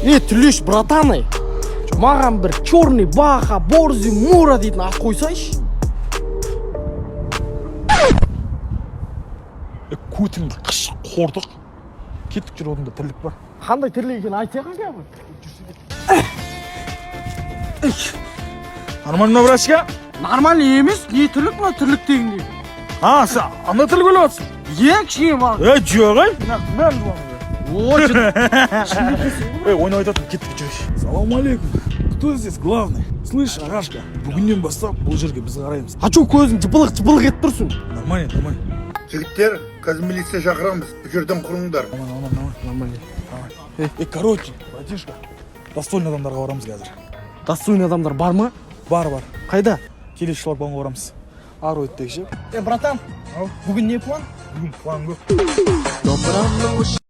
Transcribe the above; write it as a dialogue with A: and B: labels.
A: Түлеш, братаны, маған бір черный баха, борзый мура дейтін ат қойсайшы.
B: Көтіңді қыш қордық. Кеттік жүр, одында тірлік бар.
A: Қандай тірлік екенін айтсайға кәбі?
B: Нормально, братчика?
A: Нормально емес, не тірлік ма тірлік дегенде?
B: Сен анда тірлік өлі атсың?
A: Кішкене бар.
B: Жоқ, мен жуамын.
C: Ойнап айтатын, кеттік жүрейік. Салам алейкум. Кто здесь главный? Слышь, Агашка, бүгіннен бастап бұл жерге біз қараймыз.
A: Ачу көзің жыпылық етіп тұрсың.
C: Нормально.
D: Жігіттер, қазір милиция шақырамыз. Бұл жерден құрыңдар.
A: Нормально.
C: Короче, братишка, достойный адамдарға барамыз қазір.
A: Достойный адамдар бар ма?
C: Бар.
A: Қайда?
C: Келесі шлагбаумға барамыз. Ары өттік ше.
A: Братан, бүгін не план?
C: Бүгін план көп.